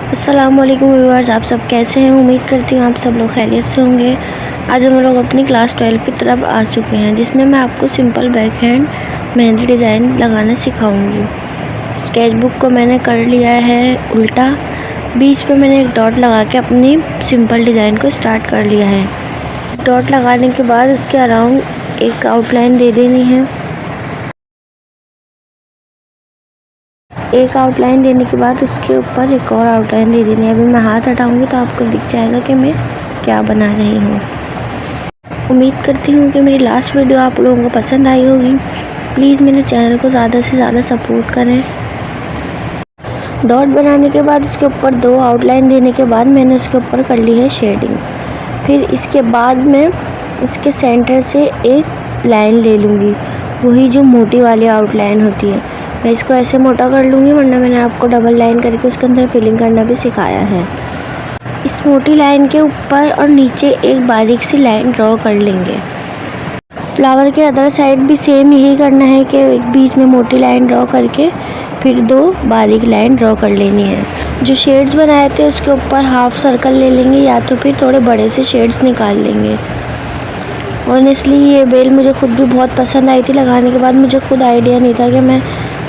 अस्सलामुअलैकुम व्यूअर्स, आप सब कैसे हैं। उम्मीद करती हूँ आप सब लोग खैरियत से होंगे। आज हम लोग अपनी क्लास 12 की तरफ आ चुके हैं, जिसमें मैं आपको simple back hand mehndi design लगाना सिखाऊंगी। स्केच बुक को मैंने कर लिया है उल्टा, बीच में मैंने एक डॉट लगा के अपनी सिंपल डिज़ाइन को स्टार्ट कर लिया है। डॉट लगाने के बाद उसके अराउंड एक आउटलाइन दे देनी है। एक आउटलाइन देने के बाद उसके ऊपर एक और आउटलाइन दे देनी है। अभी मैं हाथ हटाऊंगी तो आपको दिख जाएगा कि मैं क्या बना रही हूँ। उम्मीद करती हूँ कि मेरी लास्ट वीडियो आप लोगों को पसंद आई होगी। प्लीज़ मेरे चैनल को ज़्यादा से ज़्यादा सपोर्ट करें। डॉट बनाने के बाद उसके ऊपर 2 आउटलाइन देने के बाद मैंने उसके ऊपर कर ली है शेडिंग। फिर इसके बाद मैं इसके सेंटर से एक लाइन ले लूँगी, वही जो मोटी वाली आउटलाइन होती है। मैं इसको ऐसे मोटा कर लूँगी, वरना मैंने आपको डबल लाइन करके उसके अंदर फिलिंग करना भी सिखाया है। इस मोटी लाइन के ऊपर और नीचे एक बारीक सी लाइन ड्रॉ कर लेंगे। फ्लावर के अदर साइड भी सेम यही करना है कि एक बीच में मोटी लाइन ड्रॉ करके फिर 2 बारीक लाइन ड्रॉ कर लेनी है। जो शेड्स बनाए थे उसके ऊपर हाफ सर्कल ले लेंगे, या तो फिर थोड़े बड़े से शेड्स निकाल लेंगे। ऑनेस्टली ये बेल मुझे खुद भी बहुत पसंद आई थी। लगाने के बाद मुझे खुद आइडिया नहीं था कि मैं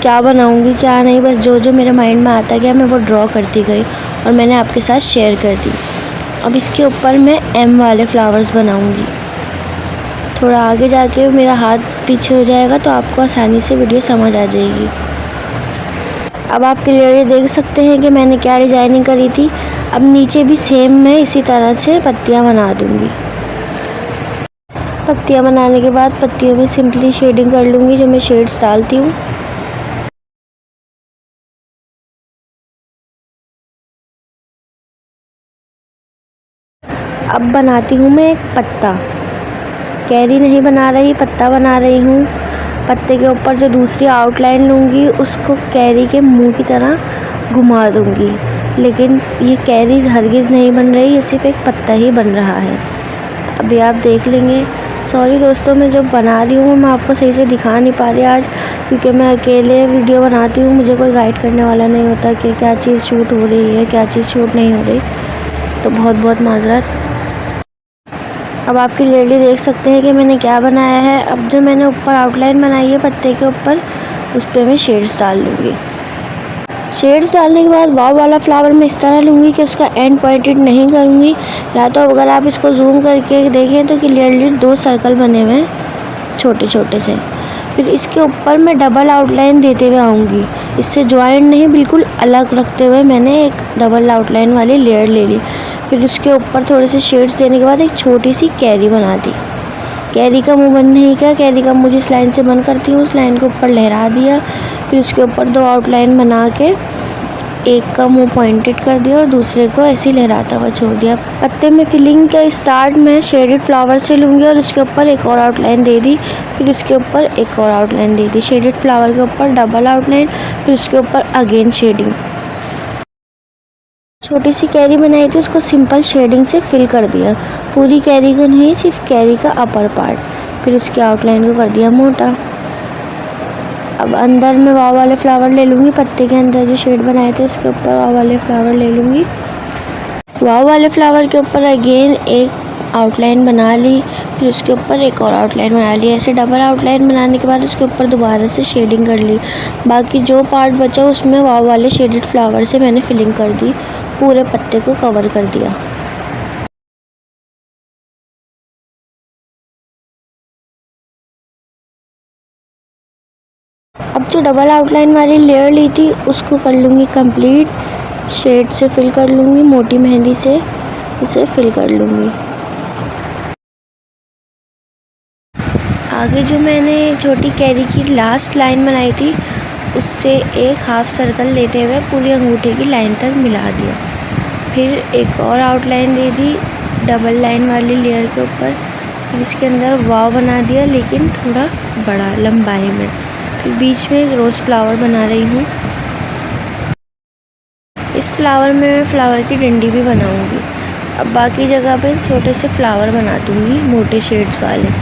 क्या बनाऊंगी क्या नहीं, बस जो जो मेरे माइंड में आता गया मैं वो ड्रॉ करती गई और मैंने आपके साथ शेयर कर दी। अब इसके ऊपर मैं एम वाले फ्लावर्स बनाऊंगी। थोड़ा आगे जाके मेरा हाथ पीछे हो जाएगा तो आपको आसानी से वीडियो समझ आ जाएगी। अब आप क्लियरली देख सकते हैं कि मैंने क्या डिज़ाइनिंग करी थी। अब नीचे भी सेम मैं इसी तरह से पत्तियां बना दूंगी। पत्तियां बनाने के बाद पत्तियों में सिंपली शेडिंग कर लूँगी, जो मैं शेड्स डालती हूँ। अब बनाती हूँ मैं एक पत्ता। कैरी नहीं बना रही, पत्ता बना रही हूँ। पत्ते के ऊपर जो दूसरी आउटलाइन लूँगी उसको कैरी के मुंह की तरह घुमा दूँगी, लेकिन ये कैरी हरगिज़ नहीं बन रही, ये सिर्फ एक पत्ता ही बन रहा है। अभी आप देख लेंगे। सॉरी दोस्तों, मैं जब बना रही हूँ मैं आपको सही से दिखा नहीं पा रही आज, क्योंकि मैं अकेले वीडियो बनाती हूँ। मुझे कोई गाइड करने वाला नहीं होता कि क्या चीज़ शूट हो रही है क्या चीज़ शूट नहीं हो रही, तो बहुत बहुत माजरत। अब आप क्लियरली देख सकते हैं कि मैंने क्या बनाया है। अब जो मैंने ऊपर आउटलाइन बनाई है पत्ते के ऊपर, उस पर मैं शेड्स डाल लूँगी। शेड्स डालने के बाद वाव वाला फ्लावर मैं इस तरह लूँगी कि उसका एंड पॉइंटेड नहीं करूँगी। या तो अगर आप इसको जूम करके देखें तो क्लियरली 2 सर्कल बने हुए हैं छोटे छोटे से। फिर इसके ऊपर मैं डबल आउटलाइन देते हुए आऊँगी। इससे ज्वाइंट नहीं, बिल्कुल अलग रखते हुए मैंने एक डबल आउटलाइन वाली लेयर ले ली। फिर उसके ऊपर थोड़े से शेड्स देने के बाद एक छोटी सी कैरी बना दी। कैरी का मुंह बंद नहीं किया, कैरी का मुंह जिस लाइन से बंद करती हूँ उस लाइन के ऊपर लहरा दिया। फिर उसके ऊपर 2 आउटलाइन बना के एक का मुंह पॉइंटेड कर दिया और दूसरे को ऐसे ही लहराता हुआ छोड़ दिया। पत्ते में फिलिंग का स्टार्ट मैं शेडेड फ्लावर से लूँगी और उसके ऊपर एक और आउटलाइन दे दी। फिर उसके ऊपर एक और आउटलाइन दे दी। शेडेड फ्लावर के ऊपर डबल आउटलाइन, फिर उसके ऊपर अगेन शेडिंग। छोटी सी कैरी बनाई थी उसको सिंपल शेडिंग से फिल कर दिया, पूरी कैरी को नहीं, सिर्फ कैरी का अपर पार्ट। फिर उसकी आउटलाइन को कर दिया मोटा। अब अंदर में वाव वाले फ्लावर ले लूँगी। पत्ते के अंदर जो शेड बनाए थे उसके ऊपर वाव वाले फ्लावर ले लूँगी। वाव वाले फ्लावर के ऊपर अगेन एक आउटलाइन बना ली, फिर उसके ऊपर एक और आउटलाइन बना ली। ऐसे डबल आउटलाइन बनाने के बाद उसके ऊपर दोबारा से शेडिंग कर ली। बाकी जो पार्ट बचा उसमें वाव वाले शेडेड फ्लावर से मैंने फिलिंग कर दी, पूरे पत्ते को कवर कर दिया। अब जो डबल आउटलाइन वाली लेयर ली थी उसको कर लूँगी कंप्लीट। शेड से फिल कर लूँगी, मोटी मेहंदी से उसे फिल कर लूँगी। आगे जो मैंने छोटी कैरी की लास्ट लाइन बनाई थी उससे एक हाफ सर्कल लेते हुए पूरी अंगूठे की लाइन तक मिला दिया। फिर एक और आउटलाइन दे दी डबल लाइन वाली लेयर के ऊपर, जिसके अंदर वाव बना दिया लेकिन थोड़ा बड़ा लंबाई में। फिर बीच में एक रोज़ फ्लावर बना रही हूँ। इस फ्लावर में मैं फ्लावर की डंडी भी बनाऊँगी। अब बाकी जगह पे छोटे से फ्लावर बना दूँगी मोटे शेड्स वाले।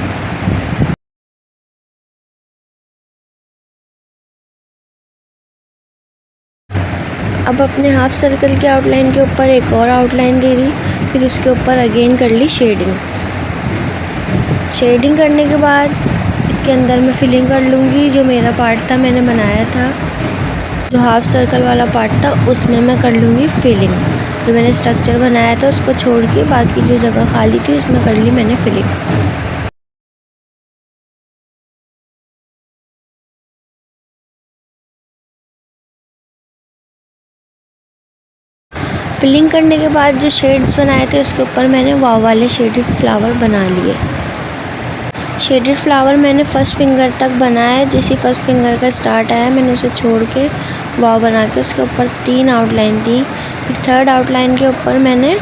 अब अपने हाफ सर्कल के आउटलाइन के ऊपर एक और आउटलाइन दे दी, फिर इसके ऊपर अगेन कर ली शेडिंग। शेडिंग करने के बाद इसके अंदर मैं फिलिंग कर लूँगी। जो मेरा पार्ट था मैंने बनाया था, जो हाफ सर्कल वाला पार्ट था उसमें मैं कर लूँगी फिलिंग। जो मैंने स्ट्रक्चर बनाया था उसको छोड़ के बाकी जो जगह खाली थी उसमें कर ली मैंने फिलिंग। फिलिंग करने के बाद जो शेड्स बनाए थे उसके ऊपर मैंने वाव वाले शेडेड फ्लावर बना लिए। शेडेड फ्लावर मैंने फर्स्ट फिंगर तक बनाया। जैसे फर्स्ट फिंगर का स्टार्ट आया मैंने उसे छोड़ के वाव बना के उसके ऊपर 3 आउटलाइन दी। फिर थर्ड आउटलाइन के ऊपर मैंने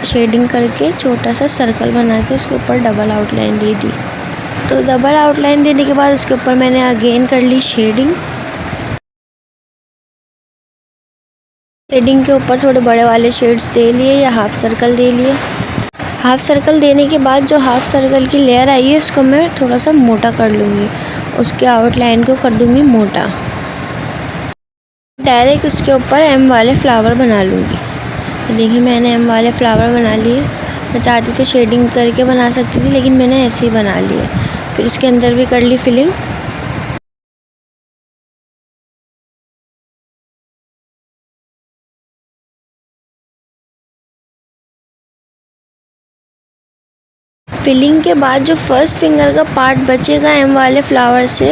शेडिंग करके छोटा सा सर्कल बना के उसके ऊपर डबल आउटलाइन दे दी। तो डबल आउटलाइन देने के बाद उसके ऊपर मैंने अगेन कर ली शेडिंग। शेडिंग के ऊपर थोड़े बड़े वाले शेड्स दे लिए या हाफ सर्कल दे लिए। हाफ सर्कल देने के बाद जो हाफ सर्कल की लेयर आई है उसको मैं थोड़ा सा मोटा कर लूँगी, उसके आउटलाइन को कर दूँगी मोटा। डायरेक्ट उसके ऊपर एम वाले फ्लावर बना लूँगी। देखिए मैंने एम वाले फ्लावर बना लिए। मैं चाहती तो शेडिंग करके बना सकती थी, लेकिन मैंने ऐसे ही बना लिए। फिर इसके अंदर भी कर ली फिलिंग। फिलिंग के बाद जो फर्स्ट फिंगर का पार्ट बचेगा एम वाले फ्लावर से,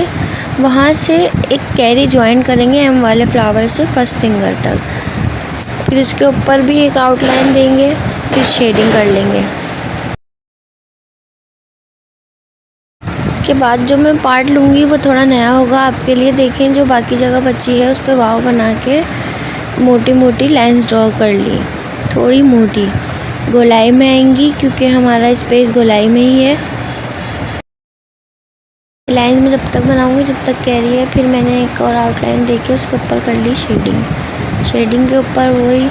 वहाँ से एक कैरी ज्वाइन करेंगे एम वाले फ्लावर से फर्स्ट फिंगर तक। फिर उसके ऊपर भी एक आउटलाइन देंगे, फिर शेडिंग कर लेंगे। इसके बाद जो मैं पार्ट लूँगी वो थोड़ा नया होगा आपके लिए। देखें जो बाकी जगह बची है उस पर वाव बना के मोटी मोटी लाइंस ड्रॉ कर ली, थोड़ी मोटी गोलाई में आएंगी क्योंकि हमारा स्पेस गोलाई में ही है। लाइन में जब तक बनाऊंगी जब तक कैरी है। फिर मैंने एक और आउटलाइन देके उसके ऊपर कर ली शेडिंग। शेडिंग के ऊपर वही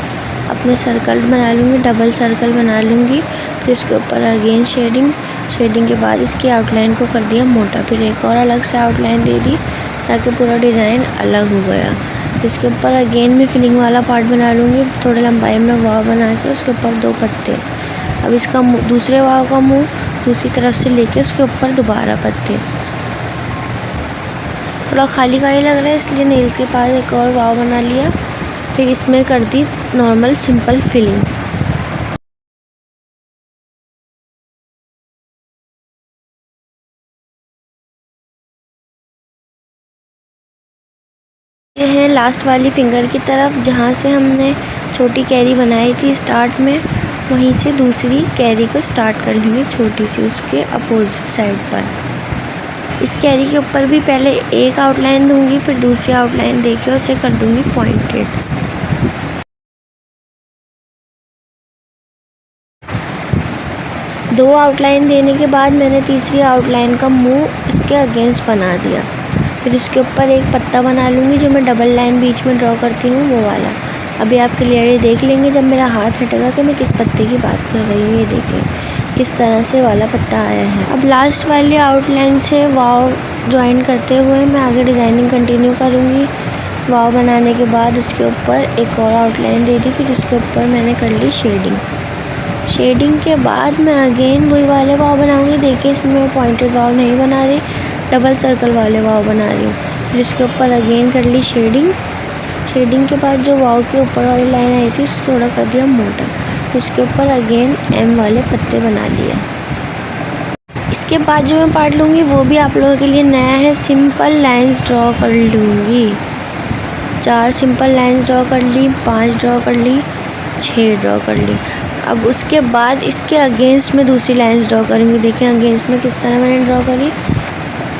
अपने सर्कल बना लूँगी, डबल सर्कल बना लूँगी। फिर इसके ऊपर अगेन शेडिंग। शेडिंग के बाद इसकी आउटलाइन को कर दिया मोटा। फिर एक और अलग से आउटलाइन दे दी ताकि पूरा डिज़ाइन अलग हो गया। इसके ऊपर अगेन मैं फिलिंग वाला पार्ट बना लूँगी, थोड़े लंबाई में वाव बना के उसके ऊपर 2 पत्ते। अब इसका दूसरे वाव का मुँह दूसरी तरफ से लेके उसके ऊपर दोबारा पत्ते। थोड़ा खाली खाली लग रहा है इसलिए नेल्स के पास एक और वाव बना लिया। फिर इसमें कर दी नॉर्मल सिंपल फिलिंग। ये है लास्ट वाली फिंगर की तरफ जहाँ से हमने छोटी कैरी बनाई थी स्टार्ट में, वहीं से दूसरी कैरी को स्टार्ट कर लेंगे छोटी सी उसके अपोजिट साइड पर। इस कैरी के ऊपर भी पहले एक आउटलाइन दूंगी, फिर दूसरी आउटलाइन देके उसे कर दूंगी पॉइंटेड। दो आउटलाइन देने के बाद मैंने तीसरी आउटलाइन का मुंह इसके अगेंस्ट बना दिया। फिर इसके ऊपर एक पत्ता बना लूँगी, जो मैं डबल लाइन बीच में ड्रॉ करती हूँ वो वाला। अभी आप क्लियरली देख लेंगे जब मेरा हाथ हटेगा कि मैं किस पत्ते की बात कर रही हूँ। ये देखें किस तरह से वाला पत्ता आया है। अब लास्ट वाली आउटलाइन से वाव ज्वाइन करते हुए मैं आगे डिज़ाइनिंग कंटिन्यू करूँगी। वाव बनाने के बाद उसके ऊपर एक और आउटलाइन दे दी, फिर उसके ऊपर मैंने कर ली शेडिंग। शेडिंग के बाद मैं अगेन वही वाले वाव बनाऊँगी। देखिए इसमें मैं पॉइंटेड वाव नहीं बना रही, डबल सर्कल वाले वाव बना रही हूँ। फिर इसके ऊपर अगेन कर ली शेडिंग। शेडिंग के बाद जो वाव के ऊपर वाली लाइन आई थी उसको थोड़ा कर दिया मोटा। फिर इसके ऊपर अगेन एम वाले पत्ते बना लिए। इसके बाद जो मैं पार्ट लूँगी वो भी आप लोगों के लिए नया है। सिंपल लाइंस ड्रॉ कर लूँगी। 4 सिंपल लाइंस ड्रॉ कर ली, 5 ड्रॉ कर ली, 6 ड्रॉ कर ली। अब उसके बाद इसके अगेंस्ट में दूसरी लाइंस ड्रॉ करूँगी। देखिए अगेंस्ट में किस तरह मैंने ड्रॉ करी।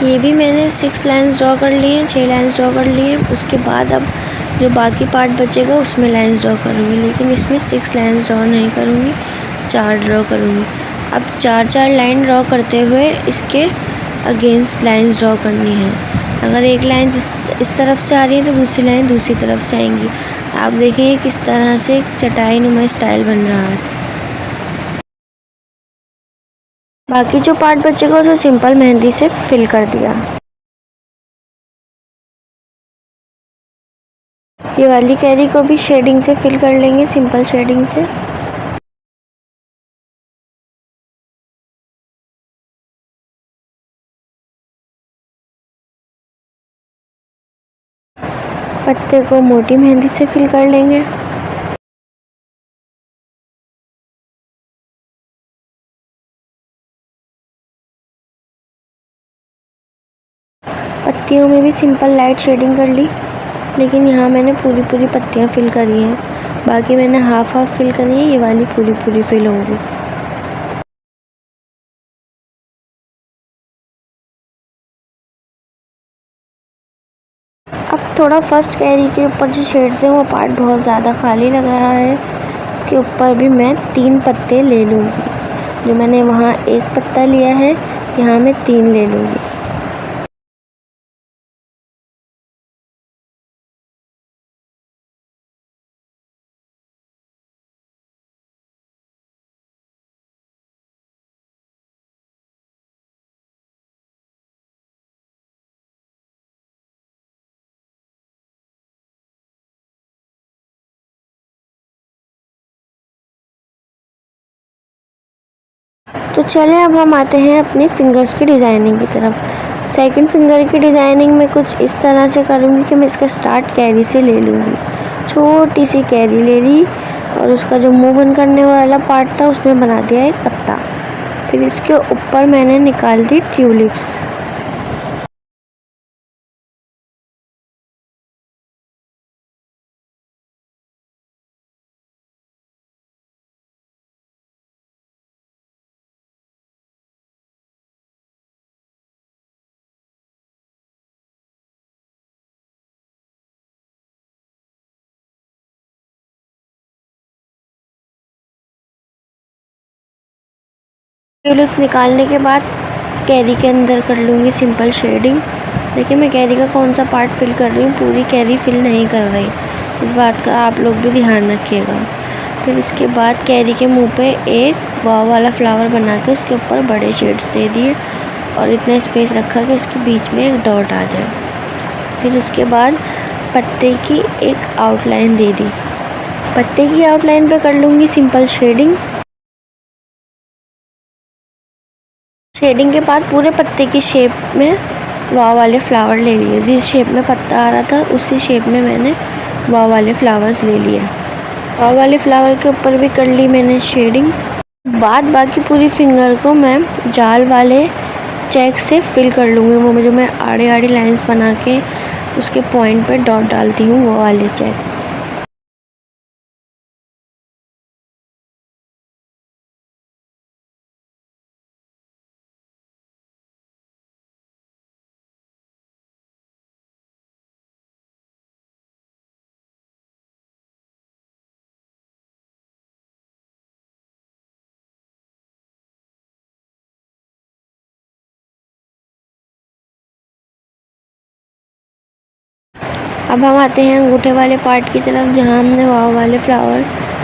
ये भी मैंने 6 लाइंस ड्रॉ कर ली हैं, 6 लाइंस ड्रॉ कर ली हैं। उसके बाद अब जो बाकी पार्ट बचेगा उसमें लाइंस ड्रॉ करूँगी, लेकिन इसमें 6 लाइंस ड्रॉ नहीं करूँगी, 4 ड्रॉ करूँगी। अब 4-4 लाइन ड्रॉ करते हुए इसके अगेंस्ट लाइंस ड्रॉ करनी है। अगर एक लाइन इस तरफ से आ रही है तो दूसरी लाइन दूसरी तरफ से आएंगी। आप देखेंगे किस तरह से चटाई नुमा स्टाइल बन रहा है। बाकी जो पार्ट बचेगा उसे सिंपल मेहंदी से फिल कर दिया। ये वाली कैरी को भी शेडिंग से फिल कर लेंगे, सिंपल शेडिंग से। पत्ते को मोटी मेहंदी से फिल कर लेंगे। पत्तियों में भी सिंपल लाइट शेडिंग कर ली, लेकिन यहाँ मैंने पूरी पत्तियाँ फिल करी हैं, बाकी मैंने हाफ फिल करी है, ये वाली पूरी फिल होंगी। अब थोड़ा फर्स्ट कैरी के ऊपर जो शेड्स हैं वो पार्ट बहुत ज़्यादा खाली लग रहा है, इसके ऊपर भी मैं 3 पत्ते ले लूँगी। जो मैंने वहाँ 1 पत्ता लिया है, यहाँ मैं 3 ले लूँगी। तो चलें अब हम आते हैं अपनी फिंगर्स की डिज़ाइनिंग की तरफ। सेकंड फिंगर की डिज़ाइनिंग में कुछ इस तरह से करूँगी कि मैं इसका स्टार्ट कैरी से ले लूँगी। छोटी सी कैरी ले ली और उसका जो मुंह बंद करने वाला पार्ट था उसमें बना दिया एक पत्ता। फिर इसके ऊपर मैंने निकाल दी ट्यूलिप्स। ट्यूलिप्स निकालने के बाद कैरी के अंदर कर लूँगी सिंपल शेडिंग। देखिए मैं कैरी का कौन सा पार्ट फिल कर रही हूँ, पूरी कैरी फिल नहीं कर रही, इस बात का आप लोग भी ध्यान रखिएगा। फिर इसके बाद कैरी के मुंह पे एक वाव वाला फ्लावर बना के उसके ऊपर बड़े शेड्स दे दिए और इतना स्पेस रखा कि इसके बीच में एक डॉट आ जाए। फिर उसके बाद पत्ते की एक आउटलाइन दे दी। पत्ते की आउटलाइन पे कर लूँगी सिंपल शेडिंग। शेडिंग के बाद पूरे पत्ते की शेप में वाव वाले फ्लावर ले लिए। जिस शेप में पत्ता आ रहा था उसी शेप में मैंने वाव वाले फ्लावर्स ले लिए। वाव वाले फ्लावर के ऊपर भी कर ली मैंने शेडिंग। बाकी पूरी फिंगर को मैं जाल वाले चेक से फिल कर लूँगी। वो जो मैं आड़े आड़े लाइंस बना के उसके पॉइंट पे डॉट डालती हूँ, वो वाले चेक्स। अब हम आते हैं अंगूठे वाले पार्ट की तरफ, जहाँ हमने वाव वाले फ्लावर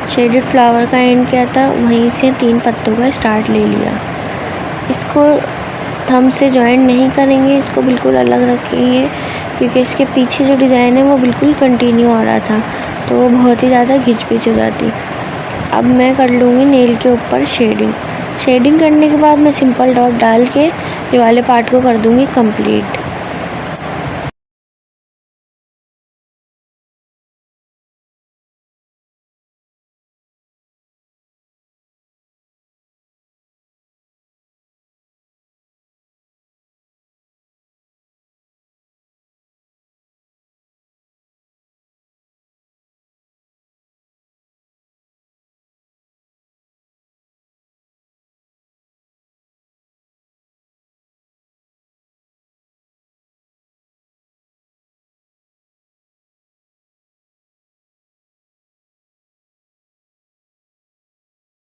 शेडेड फ्लावर का एंड किया था, वहीं से 3 पत्तों का स्टार्ट ले लिया। इसको थंब से जॉइंट नहीं करेंगे, इसको बिल्कुल अलग रखेंगे, क्योंकि इसके पीछे जो डिज़ाइन है वो बिल्कुल कंटिन्यू आ रहा था, तो वो बहुत ही ज़्यादा घिच पिच हो जाती। अब मैं कर लूँगी नेल के ऊपर शेडिंग करने के बाद मैं सिंपल डॉट डाल के ये वाले पार्ट को कर दूँगी कंप्लीट।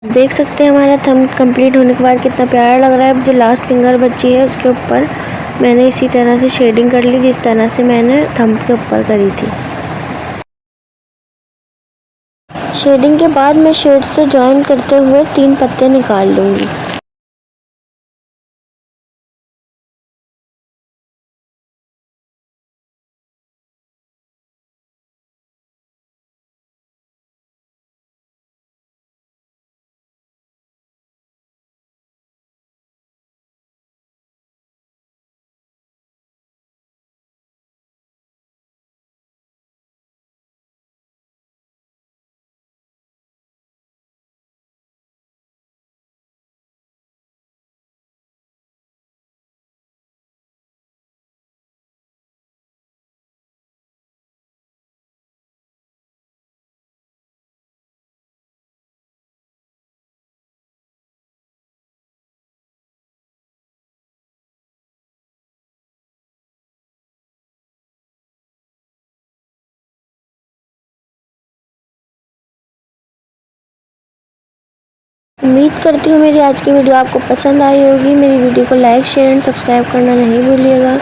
देख सकते हैं हमारा थंब कंप्लीट होने के बाद कितना प्यारा लग रहा है। अब जो लास्ट फिंगर बची है उसके ऊपर मैंने इसी तरह से शेडिंग कर ली, जिस तरह से मैंने थंब के ऊपर करी थी। शेडिंग के बाद मैं शेड से जॉइन करते हुए 3 पत्ते निकाल लूँगी। करती हूँ मेरी आज की वीडियो आपको पसंद आई होगी। मेरी वीडियो को लाइक, शेयर एंड सब्सक्राइब करना नहीं भूलिएगा।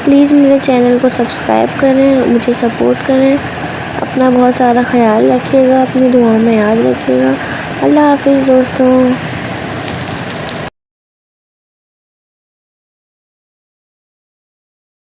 प्लीज़ मेरे चैनल को सब्सक्राइब करें, मुझे सपोर्ट करें। अपना बहुत सारा ख्याल रखिएगा, अपनी दुआओं में याद रखिएगा। अल्लाह हाफिज़ दोस्तों।